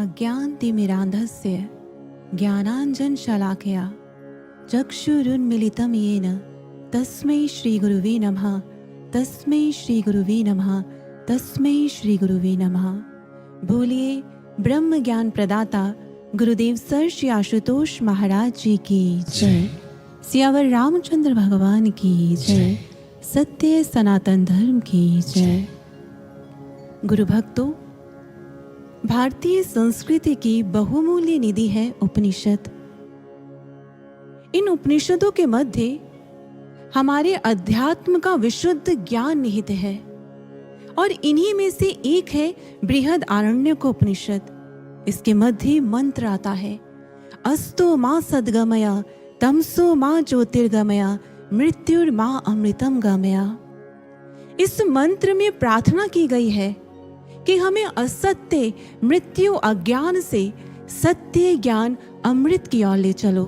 अज्ञानतिमिरान्धस्य ज्ञानाञ्जनशलाकया चक्षुरुन्मीलितं येन तस्मै श्रीगुरुवे नमः। तस्मै श्रीगुरुवे नमः। तस्मै श्रीगुरुवे नमः। बोलिए ब्रह्म ज्ञान प्रदाता गुरुदेव सर श्री आशुतोष महाराज जी की जय। सियावर रामचंद्र भगवान की जय। सत्य सनातन धर्म की जय। गुरु भक्तों, भारतीय संस्कृति की बहुमूल्य निधि है उपनिषद। इन उपनिषदों के मध्य हमारे अध्यात्म का विशुद्ध ज्ञान निहित है और इन्हीं में से एक है बृहद आरण्यक उपनिषद। इसके मध्य मंत्र आता है, अस्तो मां सद्गमया तमसो मां ज्योतिर्गमया मृत्युर्मां अमृतम गमया। इस मंत्र में प्रार्थना की गई है कि हमें असत्य मृत्यु अज्ञान से सत्य ज्ञान अमृत की ओर ले चलो।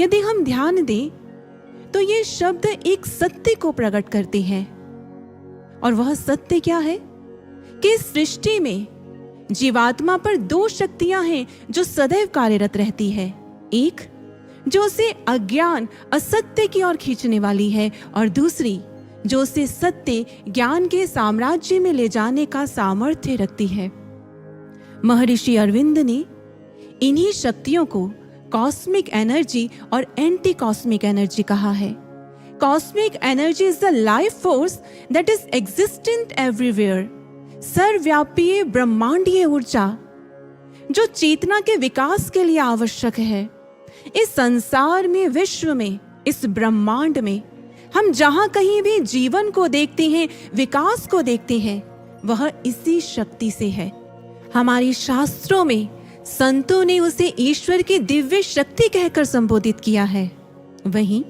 यदि हम ध्यान दें तो ये शब्द एक सत्य को प्रकट करते हैं, और वह सत्य क्या है कि सृष्टि में जीवात्मा पर दो शक्तियां हैं जो सदैव कार्यरत रहती है। एक जो उसे अज्ञान असत्य की ओर खींचने वाली है, और दूसरी जो उसे सत्य ज्ञान के साम्राज्य में ले जाने का सामर्थ्य रखती है। महर्षि अरविंद ने इन्हीं शक्तियों को कॉस्मिक एनर्जी और एंटी कॉस्मिक एनर्जी कहा है। Cosmic energy is the life force that is existent everywhere. सर्वव्यापी ब्रह्मांडीय ऊर्जा जो चेतना के विकास के लिए आवश्यक है। इस संसार में, विश्व में, इस ब्रह्मांड में हम जहां कहीं भी जीवन को देखते हैं, विकास को देखते हैं, वह इसी शक्ति से है। हमारे शास्त्रों में संतों ने उसे ईश्वर की दिव्य शक्ति कहकर संबोधित किया है। वहीं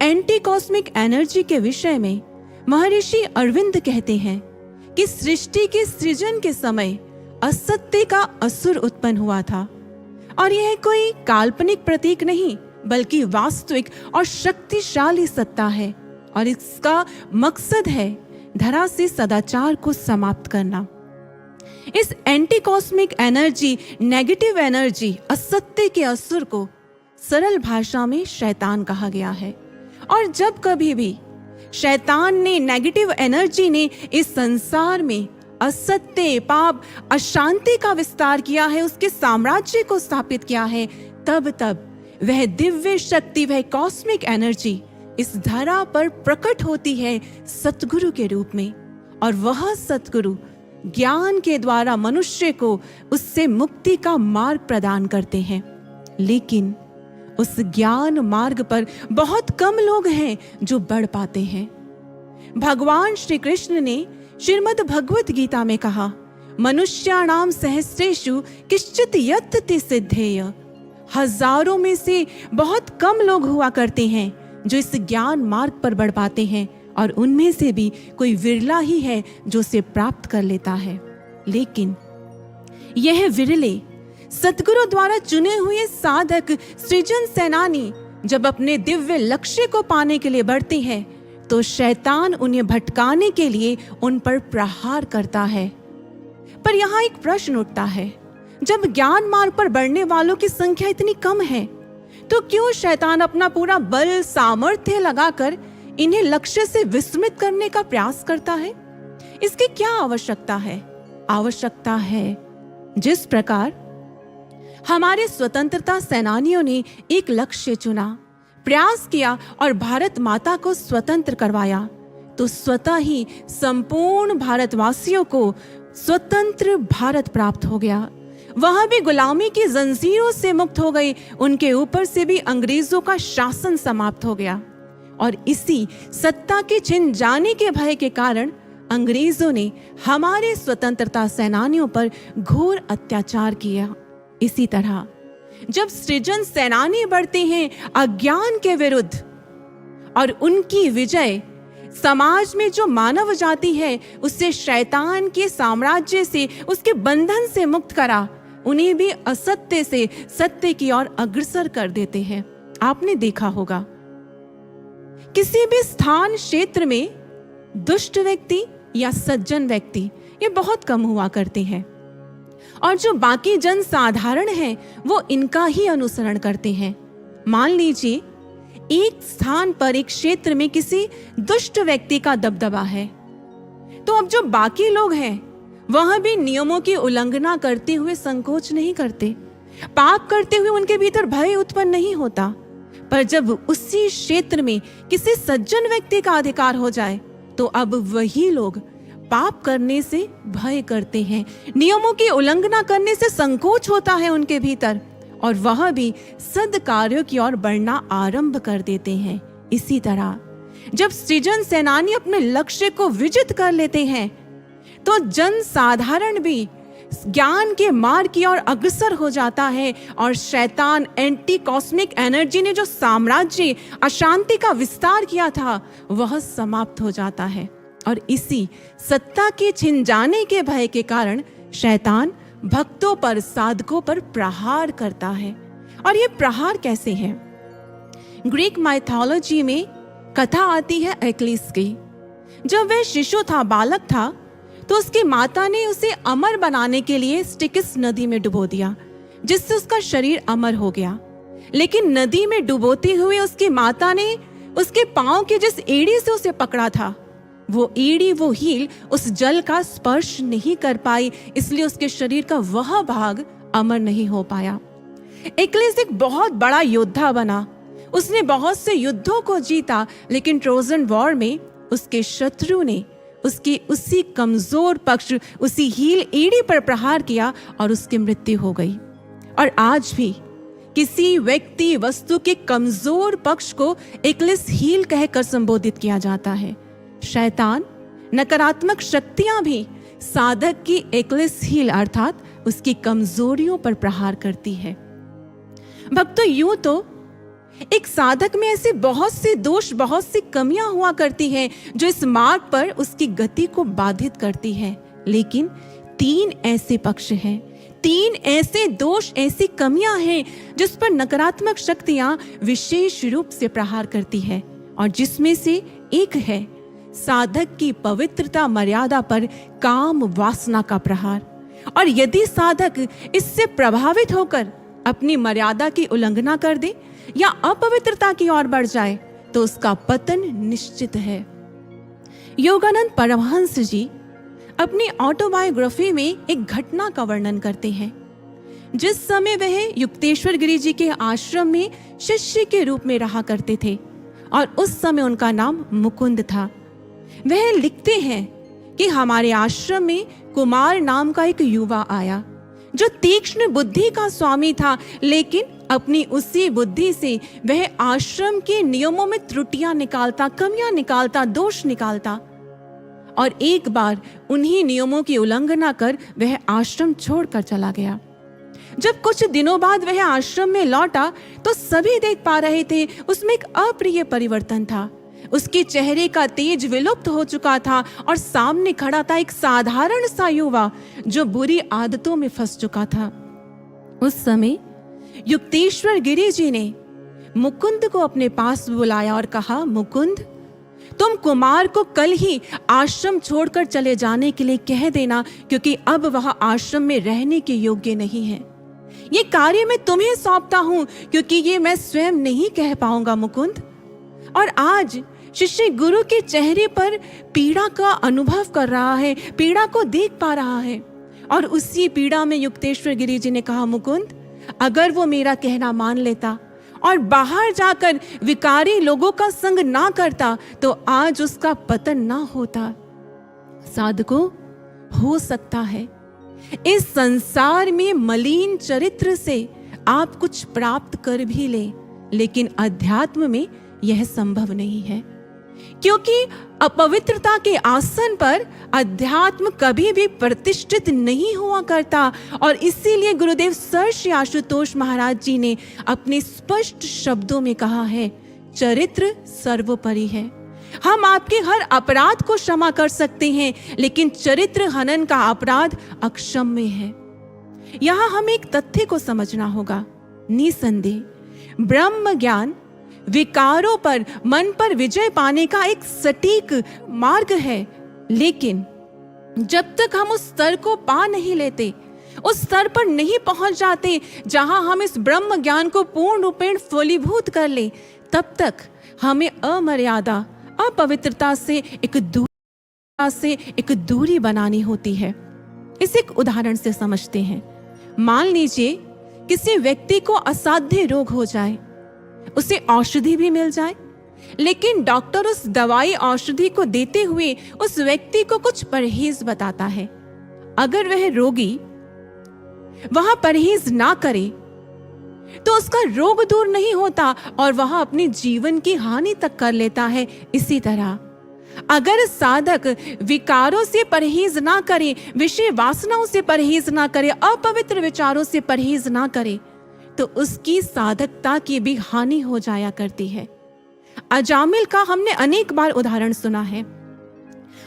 एंटी कॉस्मिक एनर्जी के विषय में महर्षि अरविंद कहते हैं कि सृष्टि के सृजन के समय असत्य का असुर उत्पन्न हुआ था, और यह कोई काल्पनिक प्रतीक नहीं बल्कि वास्तविक और शक्तिशाली सत्ता है, और इसका मकसद है धरा से सदाचार को समाप्त करना। इस anti cosmic energy, negative energy, असत्य के असुर को सरल भाषा में शैतान कहा गया है। और जब कभी भी शैतान ने, नेगेटिव एनर्जी ने इस संसार में असत्य, पाप, अशांति का विस्तार किया है, उसके साम्राज्य को स्थापित किया है, तब वह दिव्य शक्ति, वह कॉस्मिक एनर्जी इस धरा पर प्रकट होती है सतगुरु के रूप में, और वह सतगुरु ज्ञान के द्वारा मनुष्य को उससे मुक्ति का मार्ग प्रदान करते हैं। लेकिन उस ज्ञान मार्ग पर बहुत कम लोग हैं जो बढ़ पाते हैं। भगवान श्री कृष्ण ने श्रीमद् भगवत गीता में कहा, मनुष्याणाम सहस्रेषु किश्चित यत्ति सिद्धेय। हजारों में से बहुत कम लोग हुआ करते हैं जो इस ज्ञान मार्ग पर बढ़ पाते हैं, और उनमें से भी कोई विरला ही है जो उसे प्राप्त कर लेता है। लेकिन यह विरले सतगुरु द्वारा चुने हुए साधक, सृजन सेनानी जब अपने दिव्य लक्ष्य को पाने के लिए बढ़ते हैं तो शैतान उन्हें भटकाने के लिए उन पर प्रहार करता है। पर यहाँ एक प्रश्न उठता है, जब ज्ञान मार्ग पर बढ़ने वालों की संख्या इतनी कम है तो क्यों शैतान अपना पूरा बल, सामर्थ्य लगाकर इन्हें लक्ष्य से विस्मृत करने का प्रयास करता है? इसकी क्या आवश्यकता है? आवश्यकता है जिस प्रकार हमारे स्वतंत्रता सेनानियों ने एक लक्ष्य चुना, प्रयास किया और भारत माता को स्वतंत्र करवाया, तो स्वतः ही संपूर्ण भारतवासियों को स्वतंत्र भारत प्राप्त हो गया। वह भी गुलामी की जंजीरों से मुक्त हो गई, उनके ऊपर से भी अंग्रेजों का शासन समाप्त हो गया। और इसी सत्ता के छिन जाने के भय के कारण अंग्रेजों ने हमारे स्वतंत्रता सेनानियों पर घोर अत्याचार किया। इसी तरह जब सृजन सेनानी बढ़ते हैं अज्ञान के विरुद्ध, और उनकी विजय समाज में जो मानव जाति है उससे शैतान के साम्राज्य से, उसके बंधन से मुक्त करा, उन्हें भी असत्य से सत्य की ओर अग्रसर कर देते हैं। आपने देखा होगा किसी भी स्थान, क्षेत्र में दुष्ट व्यक्ति या सज्जन व्यक्ति ये बहुत कम हुआ करते हैं। और जो बाकी जन साधारण हैं वो इनका ही अनुसरण करते हैं। मान लीजिए एक स्थान पर, एक क्षेत्र में किसी दुष्ट व्यक्ति का दबदबा है, तो अब जो बाकी लोग हैं वह भी नियमों की उल्लंघना करते हुए संकोच नहीं करते। पाप करते हुए उनके भीतर भय उत्पन्न नहीं होता। पर जब उसी क्षेत्र में किसी सज्जन व्यक्ति का अधिकार हो जाए तो अब वही लोग पाप करने से भय करते हैं, नियमों की उल्लंघना करने से संकोच होता है उनके भीतर, और वह भी सद्कार्यों की ओर बढ़ना आरंभ कर देते हैं। इसी तरह जब सृजन सेनानी अपने लक्ष्य को विजित कर लेते हैं तो जन साधारण भी ज्ञान के मार्ग की ओर अग्रसर हो जाता है, और शैतान एंटी कॉस्मिक एनर्जी ने जो साम्राज्य अशांति का विस्तार किया था वह समाप्त हो जाता है। और इसी सत्ता के छिन जाने के भय के कारण शैतान भक्तों पर, साधकों पर प्रहार करता है। और ये प्रहार कैसे है? ग्रीक माइथोलॉजी में कथा आती है एक्लिस की। जब वह शिशु था, बालक था, तो उसकी माता ने उसे अमर बनाने के लिए स्टिकिस नदी में डुबो दिया, जिससे उसका शरीर अमर हो गया। लेकिन नदी में डुबोते हुए उसकी माता ने उसके पांव के जिस एड़ी से उसे पकड़ा था, वो एड़ी, वो हील उस जल का स्पर्श नहीं कर पाई, इसलिए उसके शरीर का वह भाग अमर नहीं हो पाया। एक्लिस एक बहुत बड़ा योद्धा बना, उसने बहुत से युद्धों को जीता, लेकिन ट्रोजन वॉर में उसके शत्रु ने उसकी उसी कमजोर पक्ष, उसी हील एड़ी पर प्रहार किया और उसकी मृत्यु हो गई। और आज भी किसी व्यक्ति, वस्तु के कमजोर पक्ष को एक्लिस हील कहकर संबोधित किया जाता है। शैतान, नकारात्मक शक्तियां भी साधक की एक्लिस हील अर्थात उसकी कमजोरियों पर प्रहार करती है। भक्तों, यूं तो एक साधक में ऐसे बहुत से दोष, बहुत सी कमियां हुआ करती हैं जो इस मार्ग पर उसकी गति को बाधित करती है। लेकिन 3 ऐसे पक्ष हैं, 3 ऐसे दोष, ऐसी कमियां हैं जिस पर नकारात्मक शक्तियां विशेष रूप से प्रहार करती है, और जिसमें से एक है साधक की पवित्रता, मर्यादा पर काम वासना का प्रहार। और यदि साधक इससे प्रभावित होकर अपनी मर्यादा की उल्लंघना कर दे या अपवित्रता की ओर बढ़ जाए तो उसका पतन निश्चित है। योगानंद परमहंस जी अपनी ऑटोबायोग्राफी में एक घटना का वर्णन करते हैं। जिस समय वह युक्तेश्वर गिरी जी के आश्रम में शिष्य के रूप में रहा करते थे, और उस समय उनका नाम मुकुंद था। वह लिखते हैं कि हमारे आश्रम में कुमार नाम का एक युवा आया जो तीक्ष्ण बुद्धि का स्वामी था, लेकिन अपनी उसी बुद्धि से वह आश्रम के नियमों में त्रुटियां निकालता, कमियां निकालता, दोष निकालता। और एक बार उन्हीं नियमों की उल्लंघना कर वह आश्रम छोड़कर चला गया। जब कुछ दिनों बाद वह आश्रम में लौटा तो सभी देख पा रहे थे उसमें एक अप्रिय परिवर्तन था। उसके चेहरे का तेज विलुप्त हो चुका था और सामने खड़ा था एक साधारण सा युवा जो बुरी आदतों में फंस चुका था। उस समय युक्तेश्वर गिरी जी ने मुकुंद को अपने पास बुलाया और कहा, मुकुंद, तुम कुमार को कल ही आश्रम छोड़कर चले जाने के लिए कह देना, क्योंकि अब वह आश्रम में रहने के योग्य नहीं है। ये कार्य मैं तुम्हें सौंपता हूं, क्योंकि ये मैं स्वयं नहीं कह पाऊंगा मुकुंद। और आज शिष्य गुरु के चेहरे पर पीड़ा का अनुभव कर रहा है, पीड़ा को देख पा रहा है। और उसी पीड़ा में युक्तेश्वर गिरी जी ने कहा, मुकुंद, अगर वो मेरा कहना मान लेता और बाहर जाकर विकारी लोगों का संग ना करता तो आज उसका पतन ना होता। साधकों, हो सकता है इस संसार में मलिन चरित्र से आप कुछ प्राप्त कर भी लें, लेकिन अध्यात्म में यह संभव नहीं है, क्योंकि अपवित्रता के आसन पर अध्यात्म कभी भी प्रतिष्ठित नहीं हुआ करता। और इसीलिए गुरुदेव सर श्री आशुतोष महाराज जी ने अपने स्पष्ट शब्दों में कहा है, चरित्र सर्वोपरि है। हम आपके हर अपराध को क्षमा कर सकते हैं, लेकिन चरित्र हनन का अपराध अक्षम्य है। यहां हमें एक तथ्य को समझना होगा। निसंदेह ब्रह्म ज्ञान विकारों पर, मन पर विजय पाने का एक सटीक मार्ग है, लेकिन जब तक हम उस स्तर को पा नहीं लेते, उस स्तर पर नहीं पहुंच जाते जहां हम इस ब्रह्म ज्ञान को पूर्ण रूपेण फलीभूत कर ले, तब तक हमें अमर्यादा अपवित्रता से एक दूरी बनानी होती है। इसे एक उदाहरण से समझते हैं। मान लीजिए किसी व्यक्ति को असाध्य रोग हो जाए, उसे औषधि भी मिल जाए, लेकिन डॉक्टर उस दवाई औषधि को देते हुए उस व्यक्ति को कुछ परहेज बताता है। अगर वह रोगी वह परहेज ना करे तो उसका रोग दूर नहीं होता और वह अपने जीवन की हानि तक कर लेता है। इसी तरह अगर साधक विकारों से परहेज ना करे, विषय वासनाओं से परहेज ना करे, अपवित्र विचारों से परहेज ना करे, तो उसकी साधकता की भी हानि हो जाया करती है। अजामिल का हमने अनेक बार उदाहरण सुना है।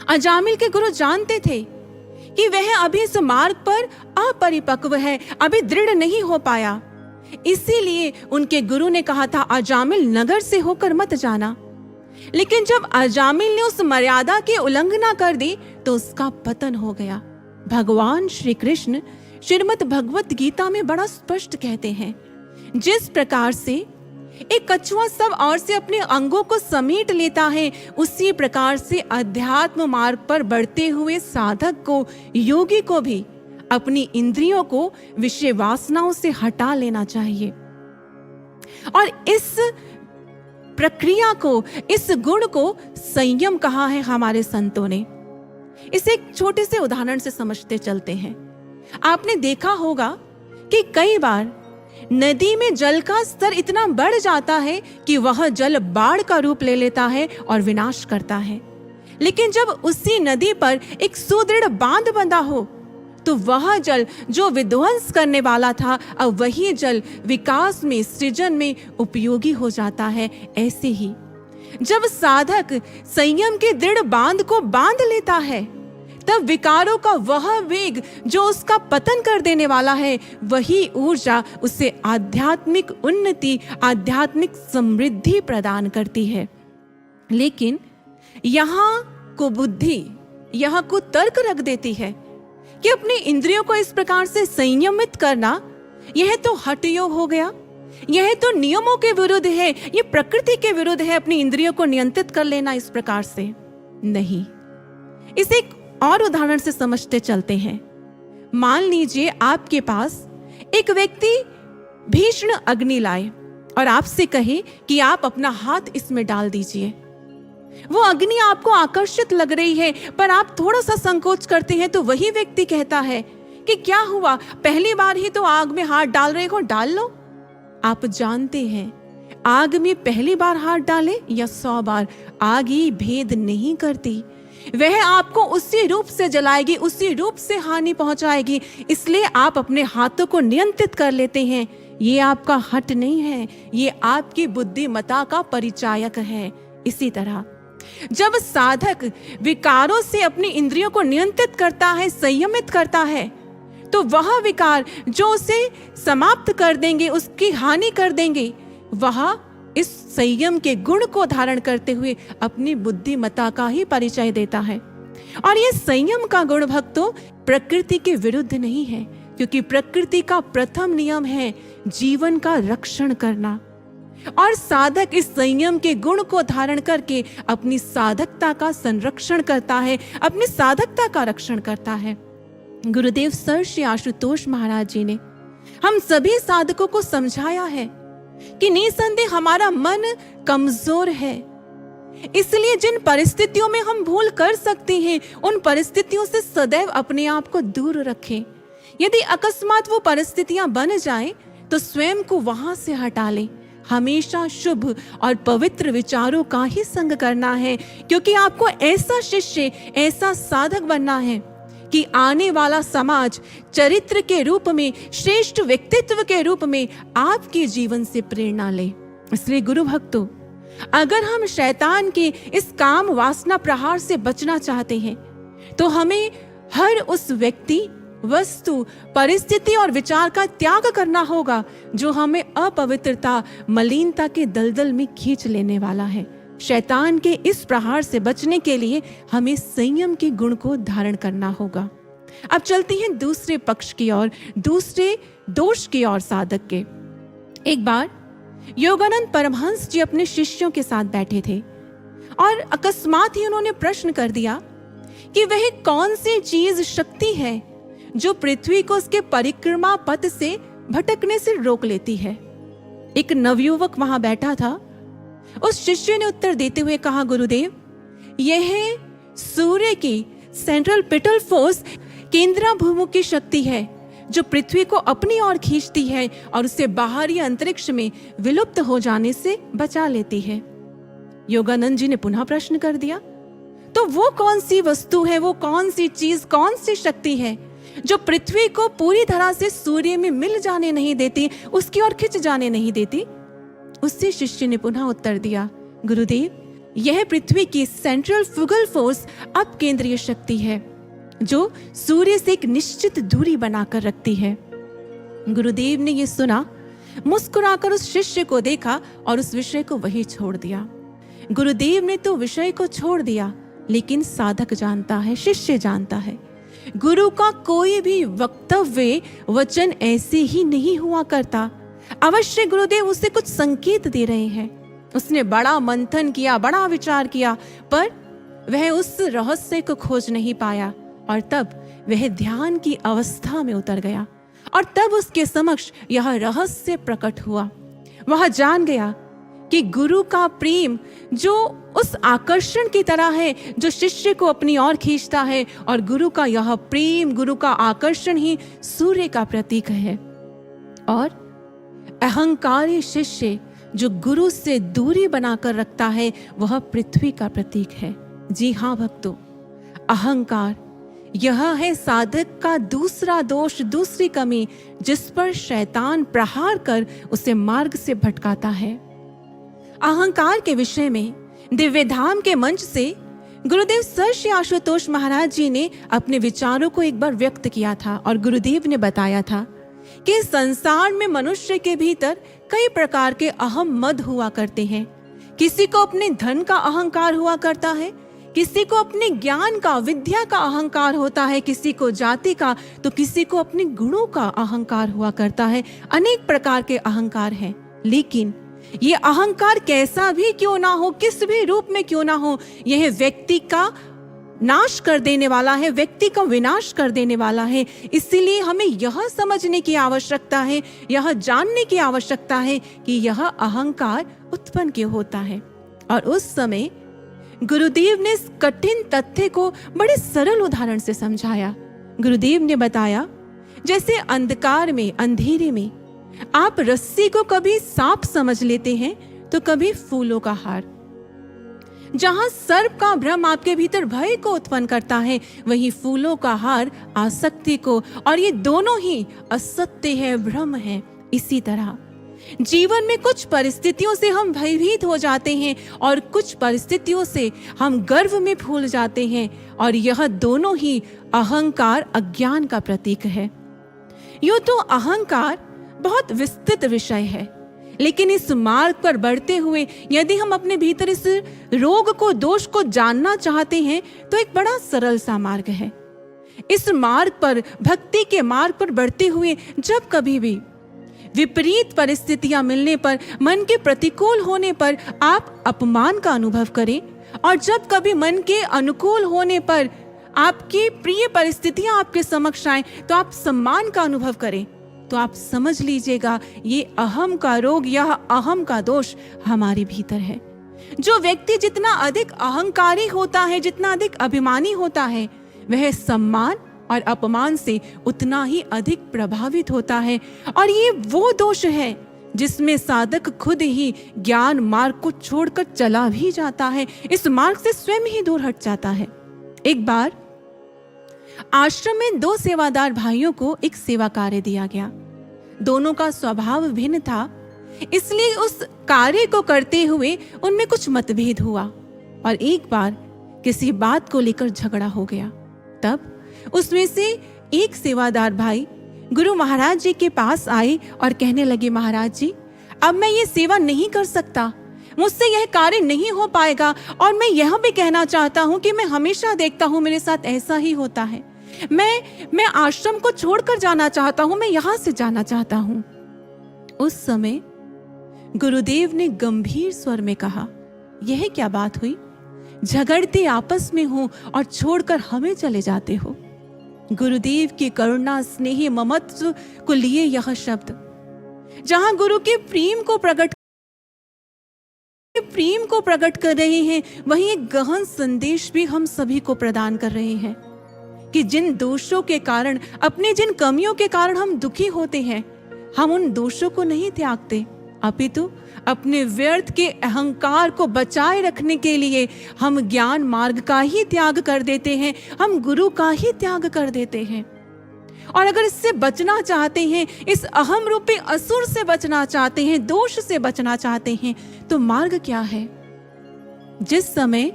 अजामिल के गुरु जानते थे कि वह अभी इस मार्ग पर अपरिपक्व है, अभी दृढ़ नहीं हो पाया। इसीलिए उनके गुरु ने कहा था, अजामिल नगर से होकर मत जाना। लेकिन जब अजामिल ने उस मर्यादा की उल्लंघना कर दी तो उसका पतन हो गया। भगवान श्री कृष्ण श्रीमद् भगवत गीता में बड़ा स्पष्ट कहते हैं, जिस प्रकार से एक कछुआ सब ओर से अपने अंगों को समेट लेता है, उसी प्रकार से अध्यात्म मार्ग पर बढ़ते हुए साधक को, योगी को भी अपनी इंद्रियों को विषय वासनाओं से हटा लेना चाहिए। और इस प्रक्रिया को, इस गुण को संयम कहा है हमारे संतों ने। इसे एक छोटे से उदाहरण से समझते चलते हैं। आपने देखा होगा कि कई बार नदी में जल का स्तर इतना बढ़ जाता है कि वह जल बाढ़ का रूप ले लेता है और विनाश करता है। लेकिन जब उसी नदी पर एक सुदृढ़ बांध बंधा हो तो वह जल जो विध्वंस करने वाला था, अब वही जल विकास में, सृजन में उपयोगी हो जाता है। ऐसे ही जब साधक संयम के दृढ़ बांध को बांध लेता है, तब विकारों का वह वेग जो उसका पतन कर देने वाला है, वही ऊर्जा उसे आध्यात्मिक उन्नति, आध्यात्मिक समृद्धि प्रदान करती है। लेकिन यहाँ को बुद्धि, यहाँ को तर्क रख देती है कि अपनी इंद्रियों को इस प्रकार से संयमित करना, यह तो हठयोग हो गया, यह तो नियमों के विरुद्ध है, ये प्रकृति के विरुद्ध है। अपनी इंद्रियों को नियंत्रित कर लेना इस प्रकार से नहीं। इसे एक और उदाहरण से समझते चलते हैं। मान लीजिए आपके पास एक व्यक्ति भीषण अग्नि लाए और आपसे कहे कि आप अपना हाथ इसमें डाल दीजिए। वो अग्नि आपको आकर्षित लग रही है, पर आप थोड़ा सा संकोच करते हैं, तो वही व्यक्ति कहता है कि क्या हुआ, पहली बार ही तो आग में हाथ डाल रहे हो, डाल लो। आप जानते हैं आग में पहली बार हाथ डाले या 100 बार, आग ही भेद नहीं करती। वह आपको उसी रूप से जलाएगी, उसी रूप से हानि पहुंचाएगी। इसलिए आप अपने हाथों को नियंत्रित कर लेते हैं। ये आपका हठ नहीं है, ये आपकी बुद्धिमत्ता का परिचायक है। इसी तरह जब साधक विकारों से अपनी इंद्रियों को नियंत्रित करता है, संयमित करता है, तो वह विकार जो उसे समाप्त कर देंगे, उसकी हानि कर देंगे, वह इस संयम के गुण को धारण करते हुए अपनी बुद्धिमत्ता का ही परिचय देता है। और ये संयम का गुण भक्तों प्रकृति के विरुद्ध नहीं है, क्योंकि प्रकृति का प्रथम नियम है जीवन का रक्षण करना। और साधक इस संयम के गुण को धारण करके अपनी साधकता का संरक्षण करता है, अपनी साधकता का रक्षण करता है। गुरुदेव सर श्री आशुतोष महाराज जी ने हम सभी साधकों को समझाया है कि निसंदेह हमारा मन कमजोर है, इसलिए जिन परिस्थितियों में हम भूल कर सकते हैं, उन परिस्थितियों से सदैव अपने आप को दूर रखें। यदि अकस्मात वो परिस्थितियां बन जाएं, तो स्वयं को वहां से हटा लें। हमेशा शुभ और पवित्र विचारों का ही संग करना है, क्योंकि आपको ऐसा शिष्य, ऐसा साधक बनना है कि आने वाला समाज चरित्र के रूप में, श्रेष्ठ व्यक्तित्व के रूप में आपके जीवन से प्रेरणा ले। इसलिए गुरु भक्तों, अगर हम शैतान के इस काम वासना प्रहार से बचना चाहते हैं, तो हमें हर उस व्यक्ति, वस्तु, परिस्थिति और विचार का त्याग करना होगा जो हमें अपवित्रता, मलिनता के दलदल में खींच लेने वाला है। शैतान के इस प्रहार से बचने के लिए हमें संयम के गुण को धारण करना होगा। अब चलते हैं दूसरे पक्ष की ओर, दूसरे दोष की ओर साधक के। एक बार योगानंद परमहंस जी अपने शिष्यों के साथ बैठे थे और अकस्मात ही उन्होंने प्रश्न कर दिया कि वह कौन सी चीज शक्ति है जो पृथ्वी को उसके परिक्रमा पथ से भटकने से रोक लेती है। एक नवयुवक वहां बैठा था। उस शिष्य ने उत्तर देते हुए कहा, गुरुदेव, यह सूर्य की सेंट्रिपिटल फोर्स, केंद्राभिमुखी शक्ति है जो पृथ्वी को अपनी ओर खींचती है और उसे बाहरी अंतरिक्ष में विलुप्त हो जाने से बचा लेती है। योगानंद जी ने पुनः प्रश्न कर दिया, तो वो कौन सी वस्तु है, वो कौन सी चीज, कौन सी शक्ति है जो पृथ्वी को पूरी तरह से सूर्य में मिल जाने नहीं देती, उसकी ओर खिंच जाने नहीं देती? उससे शिष्य ने पुनः उत्तर दिया, गुरुदेव, यह पृथ्वी की सेंट्रल फ्यूगल फोर्स अब केंद्रीय शक्ति है जो सूर्य से एक निश्चित दूरी बनाकर रखती है। गुरुदेव ने यह सुना, मुस्कुराकर उस शिष्य को देखा और उस विषय को वही छोड़ दिया। गुरुदेव ने तो विषय को छोड़ दिया, लेकिन साधक जानता है, शिष्य जानता है, गुरु का कोई भी वक्तव्य, वचन ऐसे ही नहीं हुआ करता। अवश्य गुरुदेव उसे कुछ संकेत दे रहे हैं। उसने बड़ा मंथन किया, बड़ा विचार किया, पर वह उस रहस्य को खोज नहीं पाया और तब वह ध्यान की अवस्था में उतर गया और तब उसके समक्ष यह रहस्य प्रकट हुआ। वह जान गया कि गुरु का प्रेम जो उस आकर्षण की तरह है जो शिष्य को अपनी ओर खींचता है, और गुरु का यह प्रेम, गुरु का आकर्षण ही सूर्य का प्रतीक है। और अहंकारी शिष्य जो गुरु से दूरी बनाकर रखता है वह पृथ्वी का प्रतीक है। जी हाँ भक्तों, अहंकार यह है साधक का दूसरा दोष, दूसरी कमी, जिस पर शैतान प्रहार कर उसे मार्ग से भटकाता है। अहंकार के विषय में दिव्य धाम के मंच से गुरुदेव सर श्री आशुतोष महाराज जी ने अपने विचारों को एक बार व्यक्त किया था और गुरुदेव ने बताया था कि संसार में मनुष्य के भीतर कई प्रकार के अहम मद हुआ करते हैं। किसी को अपने धन का अहंकार हुआ करता है, किसी को अपने ज्ञान का, विद्या का अहंकार होता है, किसी को जाति का, तो किसी को अपने गुणों का अहंकार हुआ करता है। अनेक प्रकार के अहंकार हैं, लेकिन ये अहंकार कैसा भी क्यों ना हो, किस भी रूप में क्यों ना हो, यह व्यक्ति का नाश कर देने वाला है, व्यक्ति का विनाश कर देने वाला है। इसीलिए हमें यह समझने की आवश्यकता है, यह जानने की आवश्यकता है कि यह अहंकार उत्पन्न क्यों होता है। और उस समय गुरुदेव ने इस कठिन तथ्य को बड़े सरल उदाहरण से समझाया। गुरुदेव ने बताया, जैसे अंधकार में, अंधेरे में आप रस्सी को कभी सांप समझ लेते हैं तो कभी फूलों का हार। जहां सर्प का भ्रम आपके भीतर भय को उत्पन्न करता है, वही फूलों का हार आसक्ति को, और ये दोनों ही असत्य है, भ्रम है। इसी तरह जीवन में कुछ परिस्थितियों से हम भयभीत हो जाते हैं और कुछ परिस्थितियों से हम गर्व में फूल जाते हैं, और यह दोनों ही अहंकार, अज्ञान का प्रतीक है। यूं तो अहंकार बहुत विस्तृत विषय है, लेकिन इस मार्ग पर बढ़ते हुए यदि हम अपने भीतर इस रोग को, दोष को जानना चाहते हैं तो एक बड़ा सरल सा मार्ग है। इस मार्ग पर, भक्ति के मार्ग पर बढ़ते हुए जब कभी भी विपरीत परिस्थितियां मिलने पर, मन के प्रतिकूल होने पर आप अपमान का अनुभव करें, और जब कभी मन के अनुकूल होने पर आपकी प्रिय परिस्थितियां आपके समक्ष आए तो आप सम्मान का अनुभव करें, तो आप समझ लीजिएगा ये अहम का रोग, यह अहम का दोष हमारे भीतर है। जो व्यक्ति जितना अधिक अहंकारी होता है, जितना अधिक अभिमानी होता है, वह सम्मान और अपमान से उतना ही अधिक प्रभावित होता है। और ये वो दोष है जिसमें साधक खुद ही ज्ञान मार्ग को छोड़कर चला भी जाता है, इस मार्ग से स्वयं ही दूर हट जाता है। एक बार आश्रम में दो सेवादार भाइयों को एक सेवा कार्य दिया गया। दोनों का स्वभाव भिन्न था, इसलिए उस कार्य को करते हुए उनमें कुछ मतभेद हुआ और एक बार किसी बात को लेकर झगड़ा हो गया। तब उसमें से एक सेवादार भाई गुरु महाराज जी के पास आए और कहने लगे, महाराज जी, अब मैं ये सेवा नहीं कर सकता, मुझसे यह कार्य नहीं हो पाएगा, और मैं यह भी कहना चाहता हूं कि मैं हमेशा देखता हूं मेरे साथ ऐसा ही होता है। मैं आश्रम को छोड़कर जाना चाहता हूं, मैं यहां से जाना चाहता हूं। उस समय गुरुदेव ने गंभीर स्वर में कहा, यह क्या बात हुई? झगड़ते आपस में हो और छोड़कर हमें चले जाते हो। गुरुदेव की करुणा, स्नेही ममत्व को लिए यह शब्द, जहां गुरु के प्रेम को प्रकट कर रहे हैं, वहीं एक गहन संदेश भी हम सभी को प्रदान कर रहे हैं कि जिन दोषों के कारण, अपने जिन कमियों के कारण हम दुखी होते हैं, हम उन दोषों को नहीं त्यागते, अपितु अपने व्यर्थ के अहंकार को बचाए रखने के लिए हम ज्ञान मार्ग का ही त्याग कर देते हैं, हम गुरु का ही त्याग कर देते हैं। और अगर इससे बचना चाहते हैं, इस अहम रूपी असुर से बचना चाहते हैं, दोष से बचना चाहते हैं, तो मार्ग क्या है? जिस समय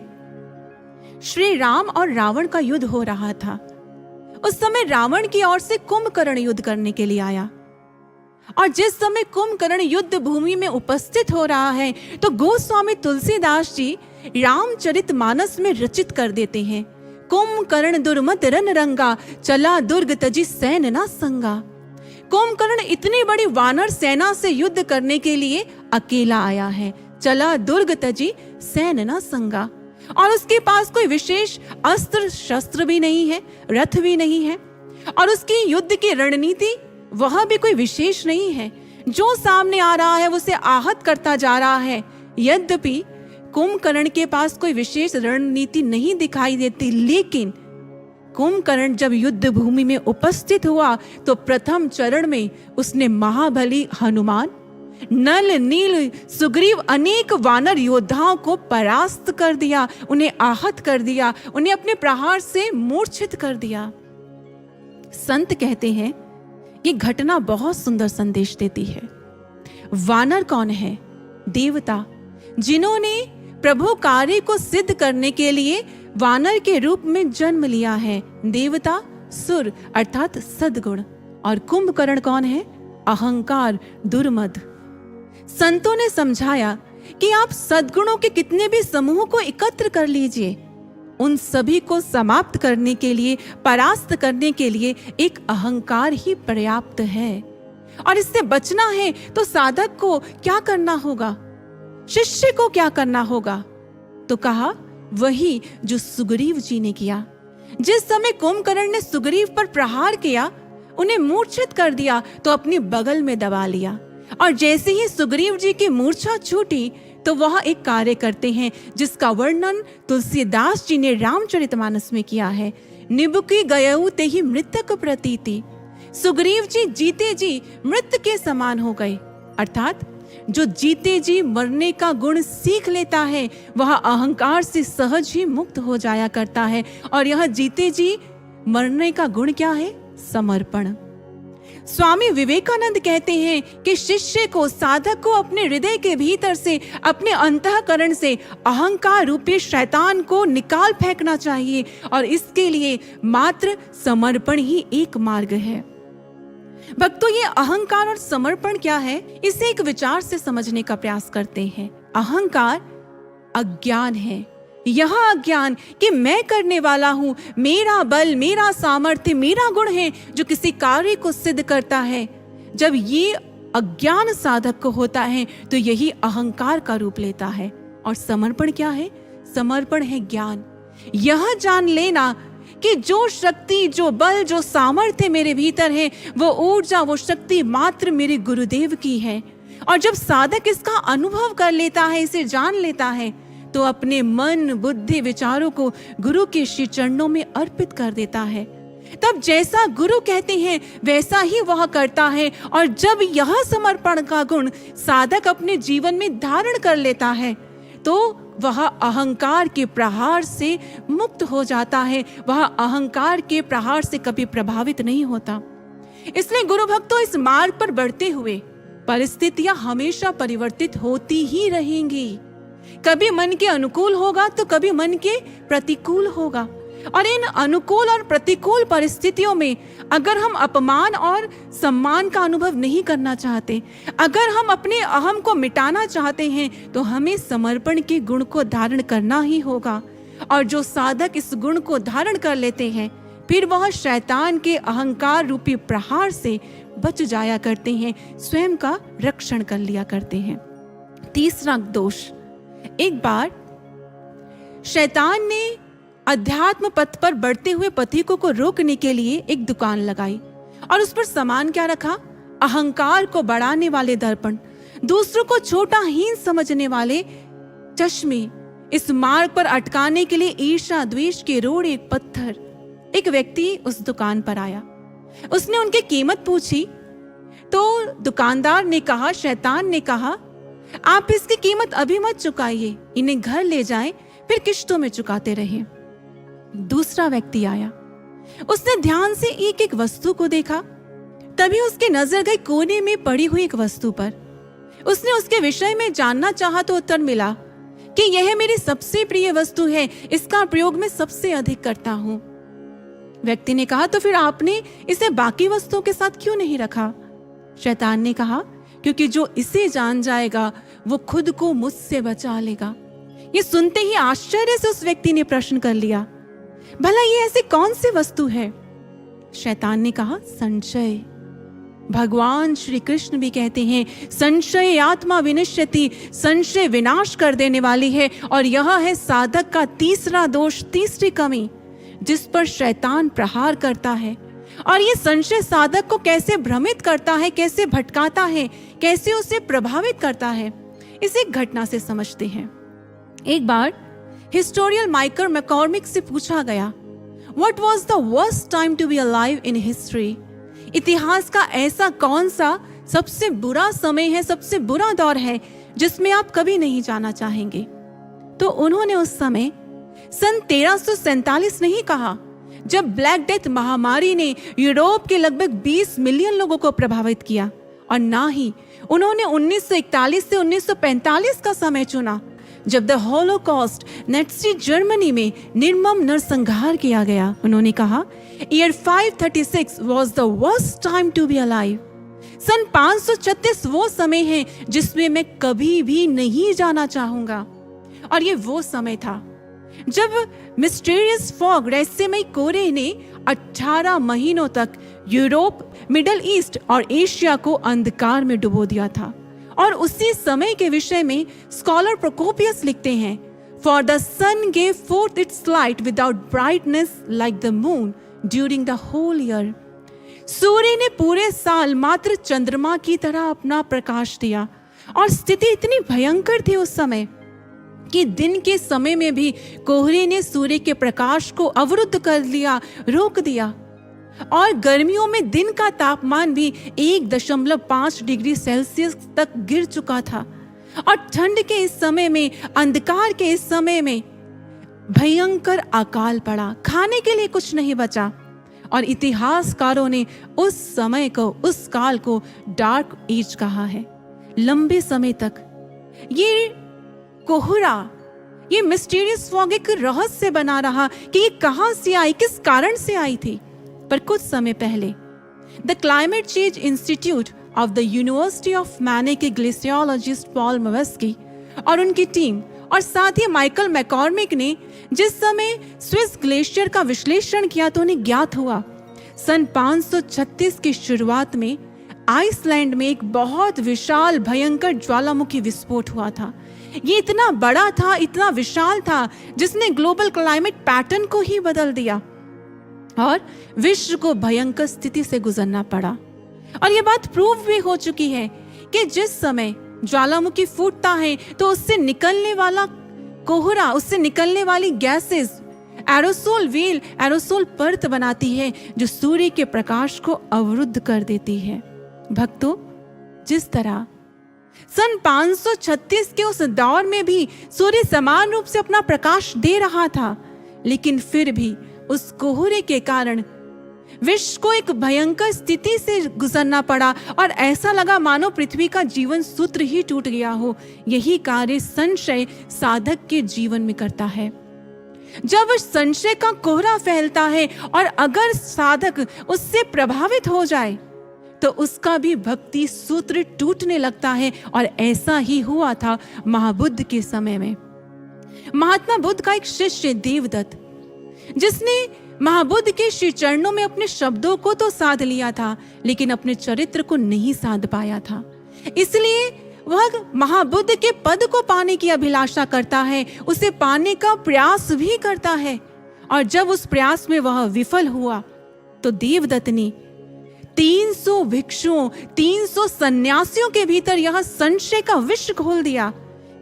श्री राम और रावण का युद्ध हो रहा था, उस समय रावण की ओर से कुंभकर्ण युद्ध करने के लिए आया। और जिस समय कुंभकर्ण युद्ध भूमि में उपस्थित हो रहा है, तो गोस्वामी तुलसीदास जी रामचरितमानस में रचित कर देते हैं, कुंभकर्ण दुर्मत रन रंगा, चला दुर्ग तजी सैन ना संगा। कुंभकर्ण इतनी बड़ी वानर सेना से युद्ध करने के लिए अकेला आया है, चला दुर्ग तजी सैन ना संगा। और उसके पास कोई विशेष अस्त्र शस्त्र भी नहीं है, रथ भी नहीं है, और उसकी युद्ध की रणनीति वह भी कोई विशेष नहीं है। जो सामने आ रहा है उसे आहत करता जा रहा है। यद्यपि कुंभकर्ण के पास कोई विशेष रणनीति नहीं दिखाई देती, लेकिन कुंभकर्ण जब युद्ध भूमि में उपस्थित हुआ तो प्रथम चरण में उसने महाबली हनुमान, नल, नील, सुग्रीव अनेक वानर योद्धाओं को परास्त कर दिया, उन्हें आहत कर दिया, उन्हें अपने प्रहार से मूर्छित कर दिया। संत कहते हैं ये घटना बहुत सुंदर संदेश देती है। वानर कौन है? देवता, जिन्होंने प्रभु कार्य को सिद्ध करने के लिए वानर के रूप में जन्म लिया है। देवता सुर अर्थात सद्गुण। और कुंभकर्ण कौन है? अहंकार, दुर्मद। संतों ने समझाया कि आप सद्गुणों के कितने भी समूह को एकत्र कर लीजिए, उन सभी को समाप्त करने के लिए, परास्त करने के लिए एक अहंकार ही पर्याप्त है। और इससे बचना है तो साधक को क्या करना होगा? शिष्य को क्या करना होगा? तो कहा वही जो सुग्रीव जी ने किया। जिस समय कुंभकर्ण ने सुग्रीव पर प्रहार किया, उन्हें मूर्छित कर दिया, तो अपनी बगल में दबा लिया। और जैसे ही सुग्रीव जी की मूर्छा छूटी तो वह एक कार्य करते हैं जिसका वर्णन तुलसीदास जी ने रामचरितमानस में किया है। निबुकी गयऊ ते ही मृतक प्रतीति। सुग्रीव जी जीते जी मृत के समान हो गए। अर्थात जो जीते जी मरने का गुण सीख लेता है वह अहंकार से सहज ही मुक्त हो जाया करता है। और यह जीते जी मरने का गुण क्या है? समर्पण। स्वामी विवेकानंद कहते हैं कि शिष्य को, साधक को अपने हृदय के भीतर से, अपने अंतःकरण से अहंकार रूपी शैतान को निकाल फेंकना चाहिए। और इसके लिए मात्र समर्पण ही एक मार्ग है। भक्तों, ये अहंकार और समर्पण क्या है, इसे एक विचार से समझने का प्रयास करते हैं। अहंकार अज्ञान है। यह अज्ञान कि मैं करने वाला हूं, मेरा बल, मेरा सामर्थ्य, मेरा गुण है जो किसी कार्य को सिद्ध करता है। जब ये अज्ञान साधक को होता है तो यही अहंकार का रूप लेता है। और समर्पण क्या है? समर्पण है ज्ञान। यह जान लेना कि जो शक्ति, जो बल, जो सामर्थ्य मेरे भीतर है, वो ऊर्जा, वो शक्ति मात्र मेरे गुरुदेव की है। और जब साधक इसका अनुभव कर लेता है, इसे जान लेता है, तो अपने मन, बुद्धि, विचारों को गुरु के श्री चरणों में अर्पित कर देता है। तब जैसा गुरु कहते हैं वैसा ही वह करता है। और जब यह समर्पण का गुण साधक अपने जीवन में धारण कर लेता है तो वह अहंकार के प्रहार से मुक्त हो जाता है। वह अहंकार के प्रहार से कभी प्रभावित नहीं होता। इसलिए गुरु भक्तों, इस मार्ग पर बढ़ते हुए परिस्थितियां हमेशा परिवर्तित होती ही रहेंगी। कभी मन के अनुकूल होगा तो कभी मन के प्रतिकूल होगा। और इन अनुकूल और प्रतिकूल परिस्थितियों में अगर हम अपमान और सम्मान का अनुभव नहीं करना चाहते, अगर हम अपने अहम को मिटाना चाहते हैं, तो हमें समर्पण के गुण को धारण करना ही होगा। और जो साधक इस गुण को धारण कर लेते हैं, फिर वह शैतान के अहंकार रूपी प्रहार से बच जाया करते हैं, स्वयं का रक्षण कर लिया करते हैं। तीसरा दोष, एक बार शैतान ने अध्यात्म पथ पर बढ़ते हुए पथिकों को रोकने के लिए एक दुकान लगाई और उस पर सामान क्या रखा? अहंकार को बढ़ाने वाले दर्पण, दूसरों को छोटा हीन समझने वाले चश्मे, इस मार्ग पर अटकाने के लिए ईर्ष्या द्वेष के रोड़े पत्थर। एक व्यक्ति उस दुकान पर आया, उसने उनकी कीमत पूछी तो दुकानदार ने कहा, शैतान ने कहा, आप इसकी कीमत अभी मत चुकाइए, इन्हें घर ले जाएं, फिर किश्तों में चुकाते रहे। दूसरा व्यक्ति आया, उसने ध्यान से एक एक वस्तु को देखा, तभी उसकी नजर गई कोने में पड़ी हुई एक वस्तु पर। उसने उसके विषय में जानना चाहा तो उत्तर मिला कि यह मेरी सबसे प्रिय वस्तु है, इसका प्रयोग मैं सबसे अधिक करता हूं। व्यक्ति ने कहा, तो फिर आपने इसे बाकी वस्तुओं के साथ क्यों नहीं रखा? शैतान ने कहा, क्योंकि जो इसे जान जाएगा वो खुद को मुझसे बचा लेगा। ये सुनते ही आश्चर्य से उस व्यक्ति ने प्रश्न कर लिया, भला ये ऐसी कौन सी वस्तु है? शैतान ने कहा, संशय। भगवान श्री कृष्ण भी कहते हैं, संशय आत्मा विनश्यति, संशय विनाश कर देने वाली है। और यह है साधक का तीसरा दोष, तीसरी कमी, जिस पर शैतान प्रहार करता है। और ये संशय साधक को कैसे भ्रमित करता है, कैसे भटकाता है, कैसे उसे प्रभावित करता है, इसे एक घटना से समझते हैं। एक बार हिस्टोरियन माइकल मैकॉर्मिक से पूछा गया, What was the worst time to be alive in history? इतिहास का ऐसा कौन सा सबसे बुरा समय है, सबसे बुरा दौर है जिसमें आप कभी नहीं जाना चाहेंगे? तो उन्होंने उस समय सन 1347 नहीं कहा, जब ब्लैक डेथ महामारी ने यूरोप के लगभग 20 मिलियन लोगों को प्रभावित किया, और ना ही उन्होंने 1941 से 1945 का समय चुना, जब द होलोकॉस्ट नाज़ी जर्मनी में निर्मम नरसंहार किया गया। उन्होंने कहा, year 536 was the worst time to be alive। सन 536 वो समय है जिसमें मैं कभी भी नहीं जाना चाहूंगा। और ये वो समय था जब मिस्टीरियस फॉग, रहस्यमय कोहरे ने 18 महीनों तक यूरोप, मिडल ईस्ट और एशिया को अंधकार में डुबो दिया था। और उसी समय के विषय में स्कॉलर प्रोकोपियस लिखते हैं, for the sun gave forth its light without brightness like the moon during the whole year. सूर्य ने पूरे साल मात्र चंद्रमा की तरह अपना प्रकाश दिया। और स्थिति इतनी भयंकर थी उस समय कि दिन के समय में भी कोहरे ने सूर्य के प्रकाश को अवरुद्ध कर लिया, रोक दिया। और गर्मियों में दिन का तापमान भी 1.5 डिग्री सेल्सियस तक गिर चुका था। और ठंड के इस समय में, अंधकार के इस समय में भयंकर अकाल पड़ा, खाने के लिए कुछ नहीं बचा। और इतिहासकारों ने उस समय को, उस काल को डार्क एज कहा है। लंबे समय तक ये कोहरा, ये मिस्टीरियस फॉग एक रहस्य बना रहा कि ये कहां से आई, किस कारण से आई थी। पर कुछ समय पहले the climate change institute of the university of मैने के ग्लेशियोलॉजिस्ट पॉल मवेस्की और उनकी टीम, और साथ ही माइकल मैकॉर्मिक ने जिस समय स्विस ग्लेशियर का विश्लेषण किया तो उन्हें ज्ञात हुआ, सन 536 की शुरुआत में आइसलैंड में एक बहुत विशाल भयंकर ज्वालामुखी विस्फोट हुआ था। ये इतना बड़ा था, इतना विशाल था, जिसने ग्लोबल क्लाइमेट पैटर्न को ही बदल दिया और विश्व को भयंकर स्थिति से गुजरना पड़ा। और ये बात प्रूव भी हो चुकी है कि जिस समय ज्वालामुखी फूटता है तो उससे निकलने वाला कोहरा, उससे निकलने वाली गैसेस एरोसोल व्हील, एरोसोल परत बनाती है जो सूर्य के प्रकाश को अवरुद्ध कर देती है। भक्तों, जिस तरह सन 536 के उस दौर में भी सूर्य समान रूप से अपना प्रकाश दे रहा था, लेकिन फिर भी उस कोहरे के कारण विश्व को एक भयंकर स्थिति से गुजरना पड़ा और ऐसा लगा मानो पृथ्वी का जीवन सूत्र ही टूट गया हो। यही कार्य संशय साधक के जीवन में करता है। जब संशय का कोहरा फैलता है और अगर साधक उससे प्रभावित हो जाए तो उसका भी भक्ति सूत्र टूटने लगता है। और ऐसा ही हुआ था महाबुद्ध के समय में। महात्मा बुद्ध का एक शिष्य देवदत्त, जिसने महाबुद्ध के श्री चरणों में अपने शब्दों को तो साध लिया था, लेकिन अपने चरित्र को नहीं साध पाया था। इसलिए वह महाबुद्ध के पद को पाने की अभिलाषा करता है, उसे पाने का प्रयास भी करता है। और जब उस प्रयास में वह विफल हुआ तो देवदत्त ने 300 भिक्षुओं, 300 सन्यासियों के भीतर यह संशय का विष खोल दिया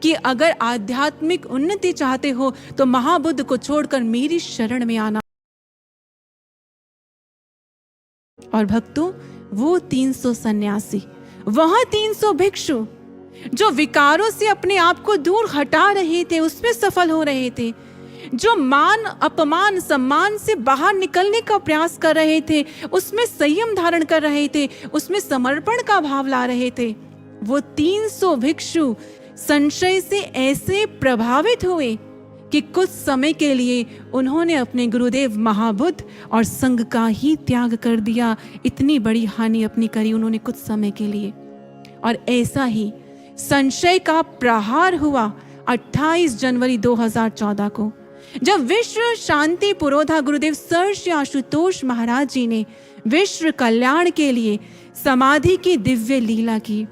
कि अगर आध्यात्मिक उन्नति चाहते हो तो महाबुद्ध को छोड़कर मेरी शरण में आना। और भक्तों, वो 300 सन्यासी, वह 300 भिक्षु जो विकारों से अपने आप को दूर हटा रहे थे, उसमें सफल हो रहे थे, जो मान अपमान सम्मान से बाहर निकलने का प्रयास कर रहे थे, उसमें संयम धारण कर रहे थे, उसमें समर्पण का भाव ला रहे थे, वो 300 भिक्षु संशय से ऐसे प्रभावित हुए कि कुछ समय के लिए उन्होंने अपने गुरुदेव महाबुद्ध और संघ का ही त्याग कर दिया। इतनी बड़ी हानि अपनी करी उन्होंने कुछ समय के लिए। और ऐसा ही संशय का प्रहार हुआ 28 जनवरी 2014 को, जब विश्व शांति पुरोधा गुरुदेव सर श्री आशुतोष महाराज जी ने विश्व कल्याण के लिए समाधि की दिव्य लीला की।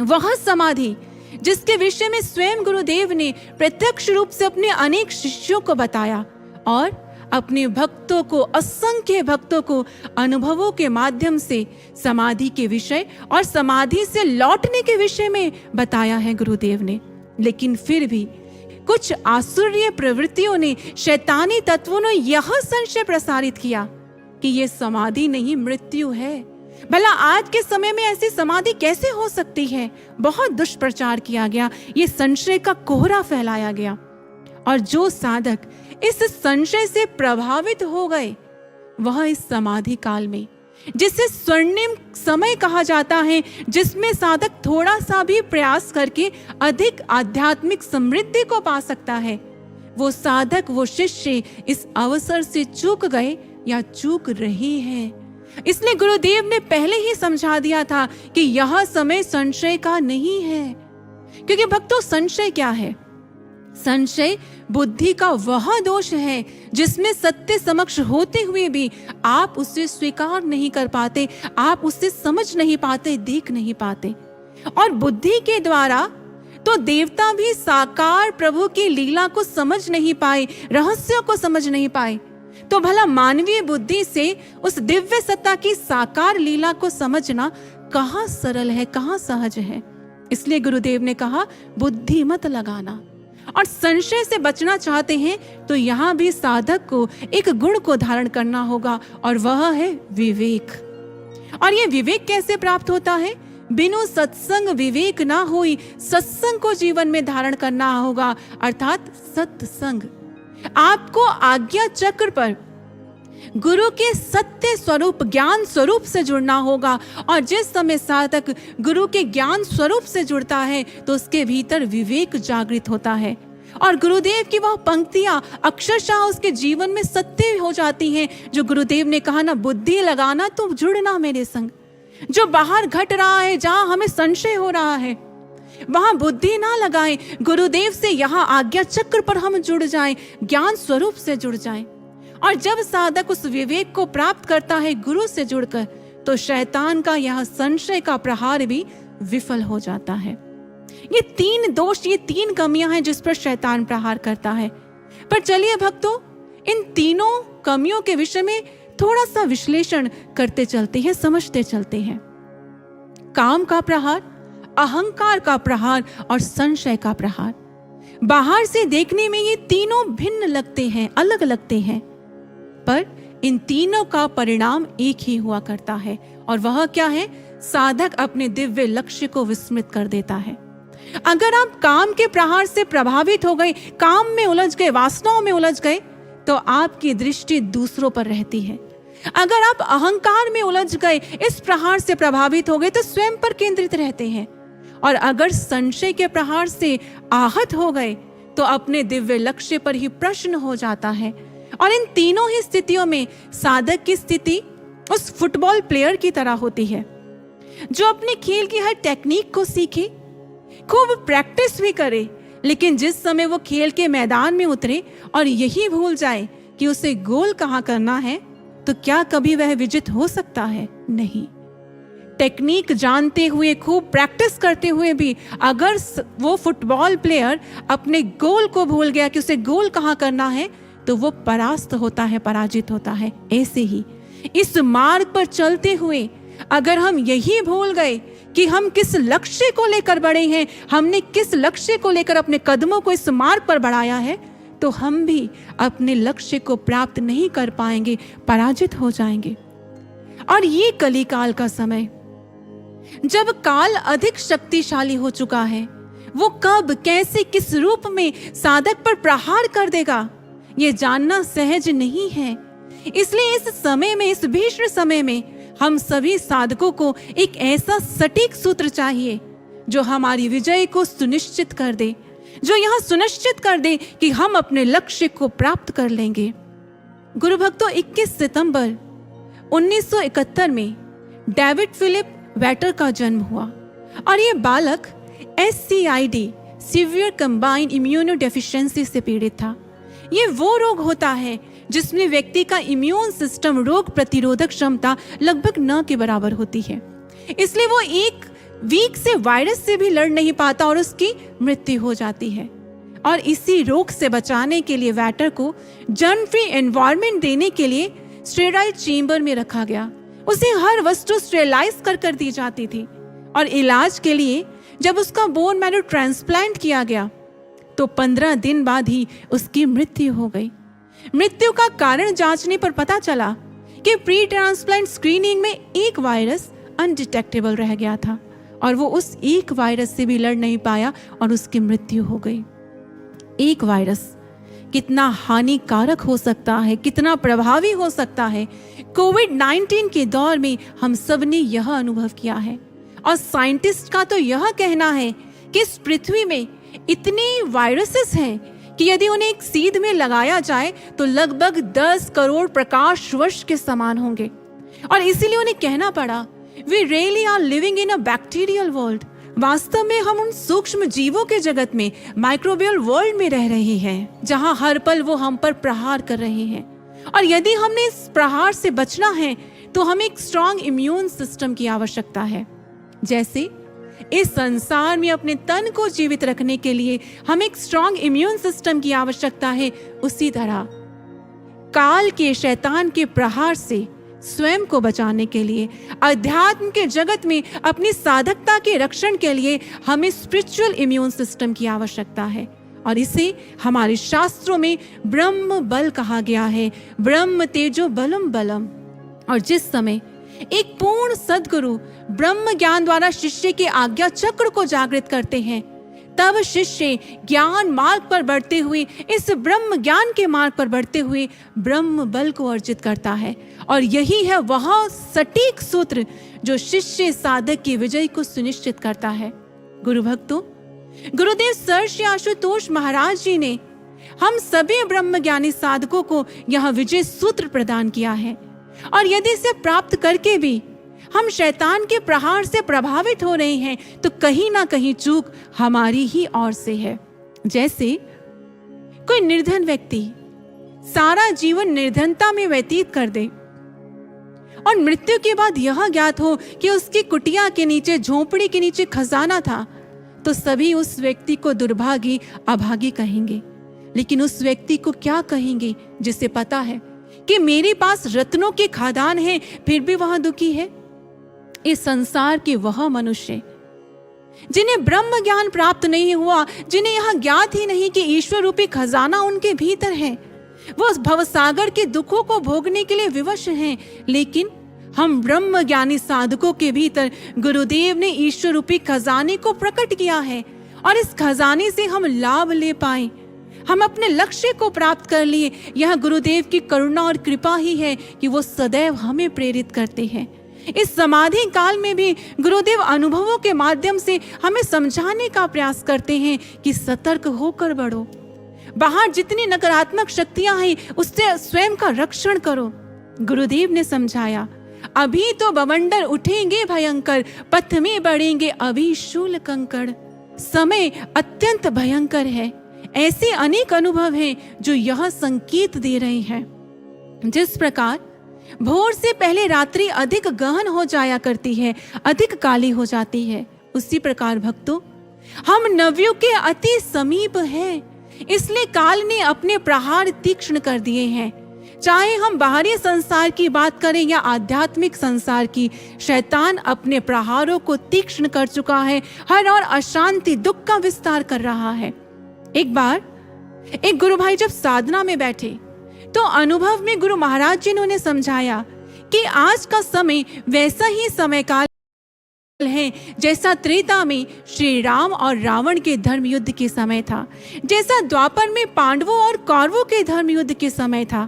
वह समाधि जिसके विषय में स्वयं गुरुदेव ने प्रत्यक्ष रूप से अपने अनेक शिष्यों को बताया और अपने भक्तों को, असंख्य भक्तों को अनुभवों के माध्यम से समाधि के विषय और समाधि से लौटने के विषय में बताया है गुरुदेव ने। लेकिन फिर भी कुछ आसुरीय प्रवृत्तियों ने, शैतानी तत्वों ने यह संशय प्रसारित किया कि यह समाधि नहीं, मृत्यु है। भला आज के समय में ऐसी समाधि कैसे हो सकती है? बहुत दुष्प्रचार किया गया, ये संशय का कोहरा फैलाया गया। और जो साधक इस संशय से प्रभावित हो गए, वह इस समाधि काल में, जिसे स्वर्णिम समय कहा जाता है, जिसमें साधक थोड़ा सा भी प्रयास करके अधिक आध्यात्मिक समृद्धि को पा सकता है, वो साधक, वो शिष्य इस अवसर से चूक गए या चूक रहे हैं। इसलिए गुरुदेव ने पहले ही समझा दिया था कि यह समय संशय का नहीं है। क्योंकि भक्तों, संशय क्या है? संशय बुद्धि का वह दोष है जिसमें सत्य समक्ष होते हुए भी आप उसे स्वीकार नहीं कर पाते, आप उसे समझ नहीं पाते, देख नहीं पाते। और बुद्धि के द्वारा तो देवता भी साकार प्रभु की लीला को समझ नहीं पाए, रहस्यों को समझ नहीं पाए, तो भला मानवीय बुद्धि से उस दिव्य सत्ता की साकार लीला को समझना कहाँ सरल है, कहाँ सहज है। इसलिए गुरुदेव ने कहा, बुद्धि मत लगाना। और संशय से बचना चाहते हैं तो यहाँ भी साधक को एक गुण को धारण करना होगा, और वह है विवेक। और ये विवेक कैसे प्राप्त होता है? बिनु सत्संग विवेक ना होई, सत्संग को जीवन में धारण करना होगा, अर्थात सत्संग। आपको आज्ञा चक्र पर गुरु के सत्य स्वरूप, ज्ञान स्वरूप से जुड़ना होगा। और जिस समय साधक गुरु के ज्ञान स्वरूप से जुड़ता है तो उसके भीतर विवेक जागृत होता है, और गुरुदेव की वह पंक्तियां अक्षरशः उसके जीवन में सत्य हो जाती हैं। जो गुरुदेव ने कहा ना, बुद्धि लगाना तो जुड़ना मेरे संग। जो बाहर घट रहा है, जहां हमें संशय हो रहा है, वहां बुद्धि ना लगाएं, गुरुदेव से यहाँ आज्ञा चक्र पर हम जुड़ जाएं, ज्ञान स्वरूप से जुड़ जाएं। और जब साधक उस विवेक को प्राप्त करता है गुरु से जुड़कर, तो शैतान का यह संशय का प्रहार भी विफल हो जाता है। ये 3 दोष, ये 3 कमियां हैं जिस पर शैतान प्रहार करता है। पर चलिए भक्तों, इन तीनों कमियों के विषय में थोड़ा सा विश्लेषण करते चलते हैं, समझते चलते हैं। काम का प्रहार, अहंकार का प्रहार और संशय का प्रहार। बाहर से देखने में ये तीनों भिन्न लगते हैं, अलग लगते हैं, पर इन तीनों का परिणाम एक ही हुआ करता है। और वह क्या है? साधक अपने दिव्य लक्ष्य को विस्मृत कर देता है। अगर आप काम के प्रहार से प्रभावित हो गए, काम में उलझ गए, वासनाओं में उलझ गए, तो आपकी दृष्टि दूसरों पर रहती है। अगर आप अहंकार में उलझ गए, इस प्रहार से प्रभावित हो गए, तो स्वयं पर केंद्रित रहते हैं। और अगर संशय के प्रहार से आहत हो गए तो अपने दिव्य लक्ष्य पर ही प्रश्न हो जाता है। और इन तीनों ही स्थितियों में साधक की स्थिति उस फुटबॉल प्लेयर की तरह होती है जो अपने खेल की हर टेक्निक को सीखे, खूब प्रैक्टिस भी करे, लेकिन जिस समय वो खेल के मैदान में उतरे और यही भूल जाए कि उसे गोल कहाँ करना है, तो क्या कभी वह विजित हो सकता है? नहीं। टेक्निक जानते हुए, खूब प्रैक्टिस करते हुए भी अगर वो फुटबॉल प्लेयर अपने गोल को भूल गया कि उसे गोल कहाँ करना है, तो वो परास्त होता है, पराजित होता है। ऐसे ही इस मार्ग पर चलते हुए अगर हम यही भूल गए कि हम किस लक्ष्य को लेकर बढ़े हैं, हमने किस लक्ष्य को लेकर अपने कदमों को इस मार्ग पर बढ़ाया है, तो हम भी अपने लक्ष्य को प्राप्त नहीं कर पाएंगे, पराजित हो जाएंगे। और ये कलिकाल का समय, जब काल अधिक शक्तिशाली हो चुका है, वो कब, कैसे, किस रूप में साधक पर प्रहार कर देगा, ये जानना सहज नहीं है। इसलिए इस समय में, इस भीष्म समय में हम सभी साधकों को एक ऐसा सटीक सूत्र चाहिए जो हमारी विजय को सुनिश्चित कर दे, जो यह सुनिश्चित कर दे कि हम अपने लक्ष्य को प्राप्त कर लेंगे। गुरु भक्तों, 21 सितंबर 1971 में डेविड फिलिप वेटर का जन्म हुआ और ये बालक SCID, सीवियर कंबाइंड इम्यूनोडेफिशिएंसी से पीड़ित था। ये वो रोग होता है जिसमें व्यक्ति का इम्यून सिस्टम, रोग प्रतिरोधक क्षमता लगभग न के बराबर होती है। इसलिए वो एक वीक से वायरस से भी लड़ नहीं पाता और उसकी मृत्यु हो जाती है। और इसी रोग से बचाने के लिए वेटर को जर्म फ्री एनवायरनमेंट देने के लिए स्टेराइल चेंबर में रखा गया। उसे हर वस्तु स्टेरलाइज कर दी जाती थी। और इलाज के लिए जब उसका बोन मैरो ट्रांसप्लांट किया गया तो 15 दिन बाद ही उसकी मृत्यु हो गई। मृत्यु का कारण जांचने पर पता चला कि प्री ट्रांसप्लांट स्क्रीनिंग में एक वायरस अनडिटेक्टेबल रह गया था और वो उस एक वायरस से भी लड़ नहीं पाया और उसकी मृत्यु हो गई। एक वायरस कितना हानिकारक हो सकता है, कितना प्रभावी हो सकता है, कोविड-19 के दौर में हम सब ने यह अनुभव किया है। और साइंटिस्ट का तो यह कहना है कि इस पृथ्वी में इतने वायरसेस हैं कि यदि उन्हें एक सीध में लगाया जाए तो लगभग 10 करोड़ प्रकाश वर्ष के समान होंगे। और इसीलिए उन्हें कहना पड़ा, we really are living in a bacterial world. वास्तव में हम उन सूक्ष्म जीवों के जगत में, माइक्रोबियल वर्ल्ड में रह रहे हैं, जहां हर पल वो हम पर प्रहार कर रहे हैं। और यदि हमने इस प्रहार से बचना है तो हमें एक स्ट्रॉन्ग इम्यून सिस्टम की आवश्यकता है। जैसे इस संसार में अपने तन को जीवित रखने के लिए हमें एक स्ट्रॉन्ग इम्यून सिस्टम की आवश्यकता है, उसी तरह काल के, शैतान के प्रहार से स्वयं को बचाने के लिए, अध्यात्म के जगत में अपनी साधकता के रक्षण के लिए हमें स्पिरिचुअल इम्यून सिस्टम की आवश्यकता है। और इसे हमारे शास्त्रों में ब्रह्म बल कहा गया है, ब्रह्म तेजो बलम बलम। और जिस समय एक पूर्ण सद्गुरु ब्रह्म ज्ञान द्वारा शिष्य के आज्ञा चक्र को जागृत करते हैं, तब शिष्य ज्ञान मार्ग पर बढ़ते हुए, इस ब्रह्म ज्ञान के मार्ग पर बढ़ते हुए ब्रह्म बल को अर्जित करता है। और यही है वह सटीक सूत्र जो शिष्य साधक की विजय को सुनिश्चित करता है। गुरु भक्तों, गुरुदेव सर श्री आशुतोष महाराज जी ने हम सभी ब्रह्म ज्ञानी साधकों को यह विजय सूत्र प्रदान किया है। और यदि इसे प्राप्त करके भी हम शैतान के प्रहार से प्रभावित हो रहे हैं तो कहीं ना कहीं चूक हमारी ही ओर से है। जैसे कोई निर्धन व्यक्ति सारा जीवन निर्धनता में व्यतीत कर दे और मृत्यु के बाद यह ज्ञात हो कि उसकी कुटिया के नीचे, झोपड़ी के नीचे खजाना था, तो सभी उस व्यक्ति को दुर्भागी, अभागी कहेंगे। लेकिन उस व्यक्ति को क्या कहेंगे जिसे पता है कि मेरे पास रत्नों के खादान हैं, फिर भी वह दुखी है? इस संसार के वह मनुष्य जिन्हें ब्रह्म ज्ञान प्राप्त नहीं हुआ, जिन्हें यह ज्ञात ही नहीं कि ईश्वर रूपी खजाना उनके भीतर है, वो भवसागर के दुखों को भोगने के लिए विवश हैं। लेकिन हम ब्रह्म ज्ञानी साधकों के भीतर गुरुदेव ने ईश्वर रूपी खजाने को प्रकट किया है और इस खजाने से हम लाभ ले पाए, हम अपने लक्ष्य को प्राप्त कर लिए। यह गुरुदेव की करुणा और कृपा ही है कि वो सदैव हमें प्रेरित करते हैं। इस समाधि काल में भी गुरुदेव अनुभवों के माध्यम से हमें समझाने का प्रयास करते हैं कि सतर्क होकर बढ़ो, बाहर जितनी नकारात्मक शक्तियां हैं उससे स्वयं का रक्षण करो। गुरुदेव ने समझाया, अभी तो बवंडर उठेंगे भयंकर, पथ में बढ़ेंगे अभी शूल कंकड़। समय अत्यंत भयंकर है, ऐसे अनेक अनुभव हैं जो यह संकेत दे रहे हैं। जिस प्रकार भोर से पहले रात्रि अधिक गहन हो जाया करती है, अधिक काली हो जाती है, उसी प्रकार भक्तों हम नवयुग के अति समीप हैं। इसलिए काल ने अपने प्रहार तीक्ष्ण कर दिए हैं। चाहे हम बाहरी संसार की बात करें या आध्यात्मिक संसार की, शैतान अपने प्रहारों को तीक्ष्ण कर चुका है। हर और अशांति, दुख का विस्तार कर रहा है। एक बार एक गुरु भाई जब साधना में बैठे तो अनुभव में गुरु महाराज जी ने उन्हें समझाया कि आज का समय वैसा ही समय काल है जैसा त्रेता में श्री राम और रावण के धर्म युद्ध के समय था, जैसा द्वापर में पांडवों और कौरवों के धर्म युद्ध के समय था।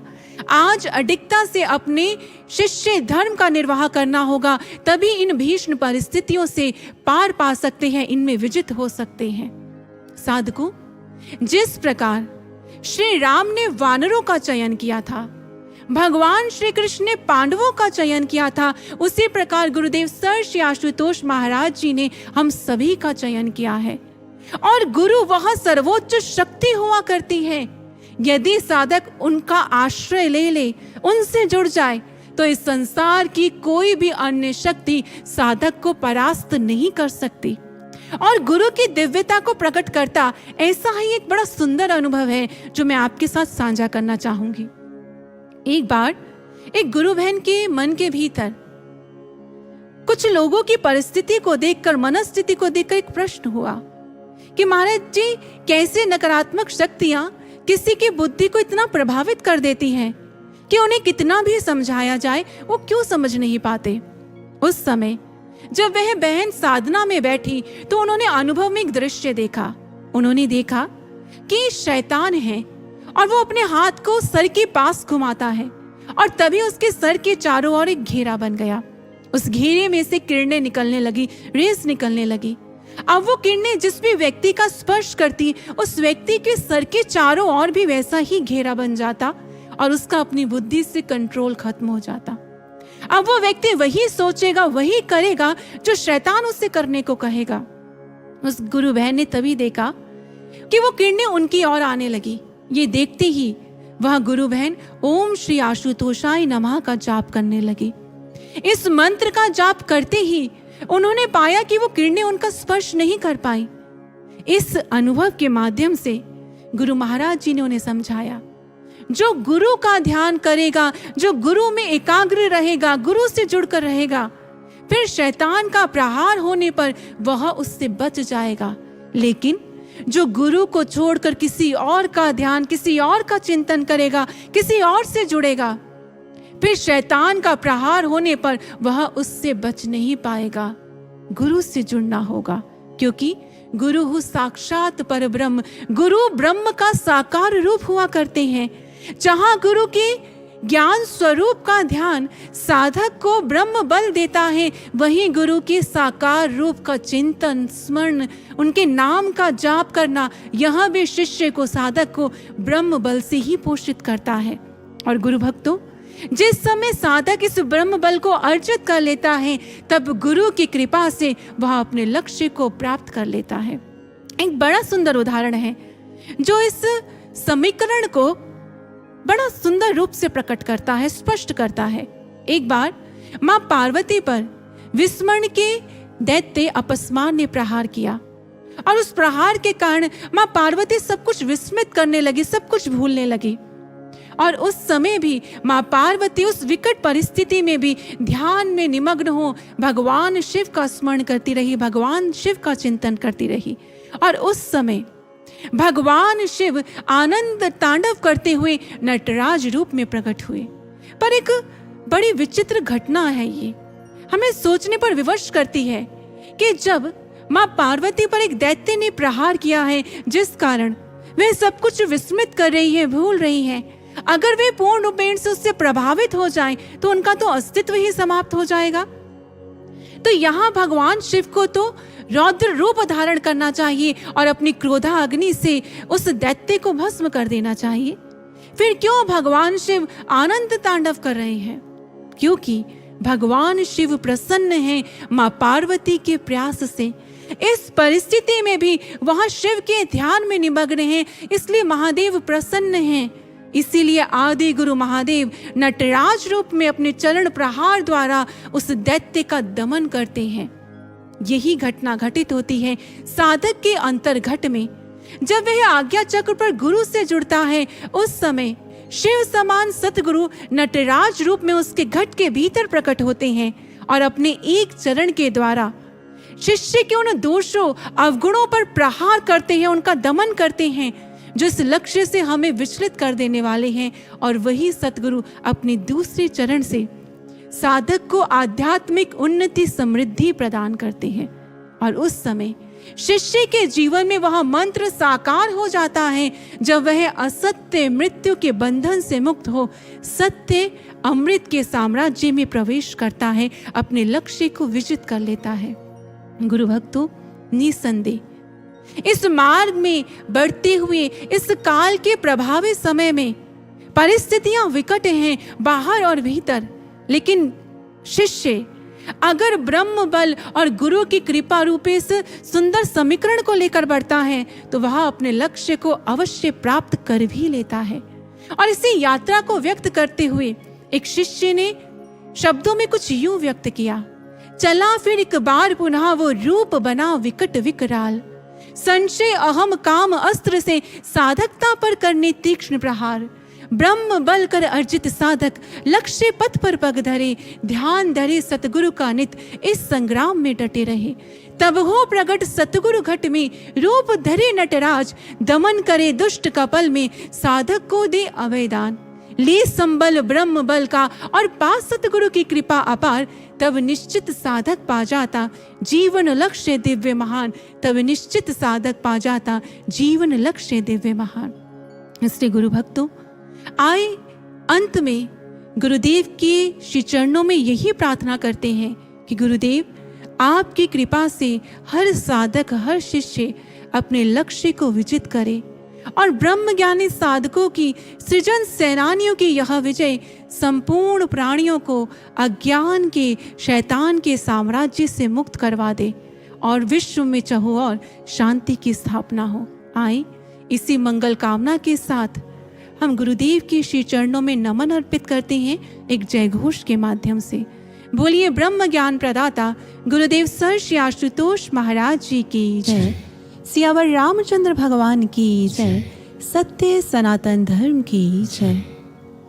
आज अडिगता से अपने शिष्य धर्म का निर्वाह करना होगा, तभी इन भीषण परिस्थितियों से पार पा सकते हैं, इनमें विजित हो सकते हैं। साधकों, जिस प्रकार श्री राम ने वानरों का चयन किया था, भगवान श्री कृष्ण ने पांडवों का चयन किया था, उसी प्रकार गुरुदेव सर श्री आशुतोष महाराज जी ने हम सभी का चयन किया है। और गुरु वह सर्वोच्च शक्ति हुआ करती है। यदि साधक उनका आश्रय ले ले, उनसे जुड़ जाए, तो इस संसार की कोई भी अन्य शक्ति साधक को परास्त नहीं कर सकती। और गुरु की दिव्यता को प्रकट करता ऐसा ही एक बड़ा सुंदर अनुभव है जो मैं आपके साथ साझा करना चाहूंगी। एक बार एक गुरु बहन के मन के भीतर कुछ लोगों की परिस्थिति को देखकर, मनस्थिति को देखकर एक प्रश्न हुआ कि महाराज जी, कैसे नकारात्मक शक्तियां किसी की बुद्धि को इतना प्रभावित कर देती हैं कि उन्हें कितना भी समझाया जाए वो क्यों समझ नहीं पाते। उस समय जब वह बहन साधना में बैठी तो उन्होंने अनुभव में एक दृश्य देखा। उन्होंने देखा कि शैतान है और वो अपने हाथ को सर के पास घुमाता है और तभी उसके सर के चारों ओर एक घेरा बन गया। उस घेरे में से किरणें निकलने लगी, रेस निकलने लगी। अब वो किरणें जिस भी व्यक्ति का स्पर्श करती, उस व्यक्ति के सर के चारों ओर भी वैसा ही घेरा बन जाता और उसका अपनी बुद्धि से कंट्रोल खत्म हो जाता। अब वो व्यक्ति वही सोचेगा, वही करेगा जो शैतान उससे करने को कहेगा। उस गुरु बहन ने तभी देखा कि वो किरणें उनकी ओर आने लगी। ये देखते ही वह गुरु बहन ओम श्री आशुतोषाय नमः का जाप करने लगी। इस मंत्र का जाप करते ही उन्होंने पाया कि वो किरणें उनका स्पर्श नहीं कर पाई। इस अनुभव के माध्यम से गुरु महाराज जी ने उन्हें समझाया, जो गुरु का ध्यान करेगा, जो गुरु में एकाग्र रहेगा, गुरु से जुड़कर रहेगा, फिर शैतान का प्रहार होने पर वह उससे बच जाएगा। लेकिन जो गुरु को छोड़कर किसी और का ध्यान, किसी और का चिंतन करेगा, किसी और से जुड़ेगा, फिर शैतान का प्रहार होने पर वह उससे बच नहीं पाएगा। गुरु से जुड़ना होगा, क्योंकि गुरु साक्षात परब्रह्म, गुरु ब्रह्म का साकार रूप हुआ करते हैं। जहां गुरु के ज्ञान स्वरूप का ध्यान साधक को ब्रह्म बल देता है, वहीं गुरु के साकार रूप का चिंतन, स्मरण, उनके नाम का जाप करना, यह भी शिष्य को, साधक को ब्रह्म बल से ही पोषित करता है। और गुरु भक्तों, जिस समय साधक इस ब्रह्म बल को अर्जित कर लेता है, तब गुरु की कृपा से वह अपने लक्ष्य को प्राप्त कर लेता है। एक बड़ा सुंदर उदाहरण है जो इस समीकरण को बड़ा सुंदर रूप से प्रकट करता है, स्पष्ट करता है। एक बार मां पार्वती पर विस्मरण के दैत्य अपस्मार ने प्रहार किया और उस प्रहार के कारण मां पार्वती सब कुछ विस्मृत करने लगी, सब कुछ भूलने लगी। और उस समय भी मां पार्वती उस विकट परिस्थिति में भी ध्यान में निमग्न हो भगवान शिव का स्मरण करती रही, भगवान शिव का चिंतन करती रही। और उस समय भगवान शिव आनंद तांडव करते हुए नटराज रूप में प्रकट हुए। पर एक बड़ी विचित्र घटना है, ये हमें सोचने पर विवश करती है कि जब मां पार्वती पर एक दैत्य ने प्रहार किया है, जिस कारण वे सब कुछ विस्मृत कर रही है, भूल रही है, अगर वे पूर्ण रूपेण से उससे प्रभावित हो जाएं, तो उनका तो अस्तित्व ही समाप्त हो जाएगा। तो यहाँ भगवान शिव को तो रौद्र रूप धारण करना चाहिए और अपनी क्रोधा अग्नि से उस दैत्य को भस्म कर देना चाहिए। फिर क्यों भगवान शिव आनंद तांडव कर रहे हैं? क्योंकि भगवान शिव प्रसन्न हैं मां पार्वती के प्रयास से, इस परिस्थिति में भी वह शिव के ध्यान में निमग्न हैं, इसलिए महादेव प्रसन्न हैं। इसीलिए आदि गुरु महादेव नटराज रूप में अपने चरण प्रहार द्वारा उस दैत्य का दमन करते हैं। यही घटना घटित होती है साधक के अंतर्घट में। जब वह आज्ञा चक्र पर गुरु से जुड़ता है, उस समय शिव समान सतगुरु नटराज रूप में उसके घट के भीतर प्रकट होते हैं और अपने एक चरण के द्वारा शिष्य के उन दोषों अवगुणों पर प्रहार करते हैं, उनका दमन करते हैं जो इस लक्ष्य से हमें विचलित कर देने वाले हैं। और वही सतगुरु अपने दूसरे चरण से साधक को आध्यात्मिक उन्नति समृद्धि प्रदान करते हैं और उस समय शिष्य के जीवन में वह मंत्र साकार हो जाता है, जब वह असत्य मृत्यु के बंधन से मुक्त हो सत्य अमृत के साम्राज्य में प्रवेश करता है, अपने लक्ष्य को विजित कर लेता है। गुरु भक्तों, निसंदेह इस मार्ग में बढ़ते हुए इस काल के प्रभावी समय में परिस्थितियां विकट हैं बाहर और भीतर, लेकिन शिष्य अगर ब्रह्म बल और गुरु की कृपा रूपी इस सुंदर समीकरण को लेकर बढ़ता है तो वह अपने लक्ष्य को अवश्य प्राप्त कर भी लेता है। और इसी यात्रा को व्यक्त करते हुए एक शिष्य ने शब्दों में कुछ यूं व्यक्त किया, चला फिर एक बार पुनः वो रूप बना विकट विकराल, संशय अहम काम अस्त्र से साधकता पर करने तीक्ष्ण प्रहार, ब्रह्म बल कर अर्जित साधक लक्ष्य पथ पर पग धरे, ध्यान धरे सतगुरु का नित इस संग्राम में डटे रहे। तब हो प्रगट सतगुरु घट में रूप धरे नटराज, दमन करे दुष्ट कपल में साधक को दे अवैदान, ले संबल ब्रह्म बल का और पा सतगुरु की कृपा अपार, तब निश्चित साधक पा जाता जीवन लक्ष्य दिव्य महान, तब निश्चित साधक पा जाता जीवन लक्ष्य दिव्य महान। इसलिए गुरु भक्तों, आए अंत में गुरुदेव के श्री चरणों में यही प्रार्थना करते हैं कि गुरुदेव आपकी कृपा से हर साधक हर शिष्य अपने लक्ष्य को विजित करे और ब्रह्म ज्ञानी साधकों की सृजन सेनानियों की यह विजय संपूर्ण प्राणियों को अज्ञान के शैतान के साम्राज्य से मुक्त करवा दे और विश्व में चहुओर शांति की स्थापना हो। आए इसी मंगल कामना के साथ हम गुरुदेव के श्री चरणों में नमन अर्पित करते हैं एक जय घोष के माध्यम से। बोलिए ब्रह्म ज्ञान प्रदाता गुरुदेव सर श्री आशुतोष महाराज जी की जय, सियावर रामचंद्र भगवान की जय, सत्य सनातन धर्म की जय।